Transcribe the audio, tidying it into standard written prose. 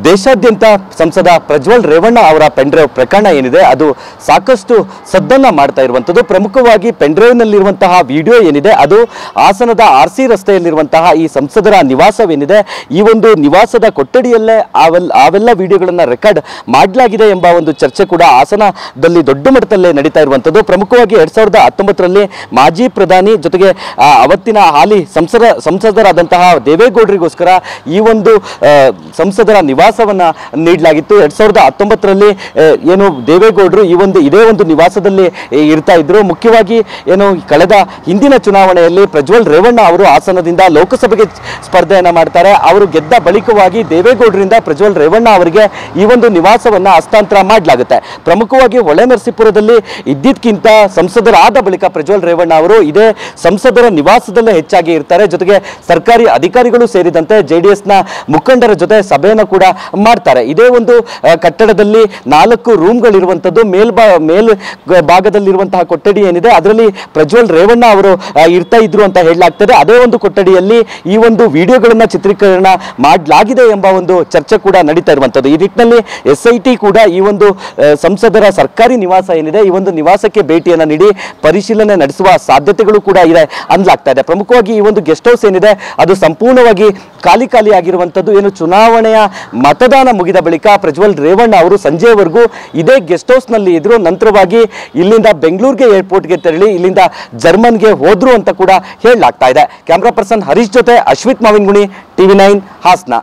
ದೇಶಾದ್ಯಂತ ಸಂಸದ ಪ್ರಜ್ವಲ್ ರೇವಣ್ಣ ಅವರ ಪೆನ್ಡ್ರೈವ್ ಪ್ರಕರಣ ಏನಿದೆ ಅದು ಸಾಕಷ್ಟು ಸದ್ದನ್ನ ಮಾಡ್ತಾ ಇರುವಂತದ್ದು. ಪ್ರಮುಖವಾಗಿ ಪೆನ್ಡ್ರೈವ್ ನಲ್ಲಿರುವಂತಹ ವಿಡಿಯೋ ಏನಿದೆ ಅದು ಹಾಸನದ RC ರಸ್ತೆಯಲ್ಲಿರುವಂತಹ ಈ ಸಂಸದರ ನಿವಾಸವೇನಿದೆ ಈ ಒಂದು ನಿವಾಸದ ಕೊಠಡಿಯಲ್ಲೇ ಅವೆಲ್ಲ ವಿಡಿಯೋಗಳನ್ನ ರೆಕಾರ್ಡ್ ಮಾಡಲಾಗಿದೆ ಎಂಬ ಒಂದು ಚರ್ಚೆ ಕೂಡ ಹಾಸನದಲ್ಲಿ ದೊಡ್ಡ ಮಟ್ಟದಲ್ಲೇ ನಡೀತಾ ಇರುವಂತದ್ದು. ಪ್ರಮುಖವಾಗಿ 2019ರಲ್ಲಿ ಮಾಜಿ ಪ್ರಧಾನಿ ಜೊತೆಗೆ ಅವತ್ತಿನ ಹಾಲಿ ಸಂಸದರಾದಂತಹ ದೇವೇಗೌಡರಿಗೋಸ್ಕರ ಈ ಒಂದು ಸಂಸದರ ನಿವಾಸವನ್ನ ನೀಡಲಾಗಿತ್ತು. 2019ರಲ್ಲಿ ಏನು ದೇವೇಗೌಡರು ಇದೇ ಒಂದು ನಿವಾಸದಲ್ಲಿ ಇರ್ತಾ ಇದ್ರು. ಮುಖ್ಯವಾಗಿ ಏನು ಕಳೆದ ಹಿಂದಿನ ಚುನಾವಣೆಯಲ್ಲಿ ಪ್ರಜ್ವಲ್ ರೇವಣ್ಣ ಅವರು ಹಾಸನದಿಂದ ಲೋಕಸಭೆಗೆ ಸ್ಪರ್ಧೆಯನ್ನ ಮಾಡ್ತಾರೆ. ಅವರು ಗೆದ್ದ ಬಳಿಕವಾಗಿ ದೇವೇಗೌಡರಿಂದ ಪ್ರಜ್ವಲ್ ರೇವಣ್ಣ ಅವರಿಗೆ ಈ ಒಂದು ನಿವಾಸವನ್ನ ಹಸ್ತಾಂತರ ಮಾಡಲಾಗುತ್ತೆ. ಪ್ರಮುಖವಾಗಿ ಹೊಳೆನರಸೀಪುರದಲ್ಲಿ ಇದ್ದಿದ್ದಕ್ಕಿಂತ ಸಂಸದರಾದ ಬಳಿಕ ಪ್ರಜ್ವಲ್ ರೇವಣ್ಣ ಅವರು ಇದೇ ಸಂಸದರ ನಿವಾಸದಲ್ಲೇ ಹೆಚ್ಚಾಗಿ ಇರ್ತಾರೆ. ಜೊತೆಗೆ ಸರ್ಕಾರಿ ಅಧಿಕಾರಿಗಳು ಸೇರಿದಂತೆ JDSನ ಮುಖಂಡರ ಜೊತೆ ಸಭೆಯನ್ನು ಕೂಡ ಮಾಡ್ತಾರೆ. ಇದೇ ಒಂದು ಕಟ್ಟಡದಲ್ಲಿ 4 ರೂಮ್ಗಳಿರುವಂತದ್ದು. ಮೇಲ್ ಭಾಗದಲ್ಲಿರುವಂತಹ ಕೊಠಡಿ ಏನಿದೆ ಅದರಲ್ಲಿ ಪ್ರಜ್ವಲ್ ರೇವಣ್ಣ ಅವರು ಇರ್ತಾ ಇದ್ರು ಅಂತ ಹೇಳಲಾಗ್ತದೆ. ಅದೇ ಒಂದು ಕೊಠಡಿಯಲ್ಲಿ ಈ ಒಂದು ವಿಡಿಯೋಗಳನ್ನ ಚಿತ್ರೀಕರಣ ಮಾಡಲಾಗಿದೆ ಎಂಬ ಒಂದು ಚರ್ಚೆ ಕೂಡ ನಡೀತಾ ಇರುವಂತದ್ದು. ಈ ನಿಟ್ಟಿನಲ್ಲಿ SIT ಕೂಡ ಈ ಒಂದು ಸಂಸದರ ಸರ್ಕಾರಿ ನಿವಾಸ ಏನಿದೆ ಈ ಒಂದು ನಿವಾಸಕ್ಕೆ ಭೇಟಿಯನ್ನ ನೀಡಿ ಪರಿಶೀಲನೆ ನಡೆಸುವ ಸಾಧ್ಯತೆಗಳು ಕೂಡ ಇದೆ ಅನ್ನಲಾಗ್ತಾ ಇದೆ. ಪ್ರಮುಖವಾಗಿ ಈ ಒಂದು ಗೆಸ್ಟ್ ಹೌಸ್ ಏನಿದೆ ಅದು ಸಂಪೂರ್ಣವಾಗಿ ಖಾಲಿ ಆಗಿರುವಂತದ್ದು. ಏನು ಚುನಾವಣೆಯ ಮತದಾನ ಮುಗಿದ ಬಳಿಕ ಪ್ರಜ್ವಲ್ ರೇವಣ್ಣ ಅವರು ಸಂಜೆವರೆಗೂ ಇದೇ ಗೆಸ್ಟ್ ಹೌಸ್ ನಲ್ಲಿ ಇದ್ರು. ನಂತರವಾಗಿ ಇಲ್ಲಿಂದ ಬೆಂಗಳೂರಿಗೆ ಏರ್ಪೋರ್ಟ್ಗೆ ತೆರಳಿ ಇಲ್ಲಿಂದ ಜರ್ಮನ್ಗೆ ಹೋದ್ರು ಅಂತ ಕೂಡ ಹೇಳಲಾಗ್ತಾ ಇದೆ. ಕ್ಯಾಮ್ರಾ ಪರ್ಸನ್ ಹರೀಶ್ ಜೊತೆ ಅಶ್ವಿತ್ ಮಾವಿನಗುಣಿ, TV9 ಹಾಸನ.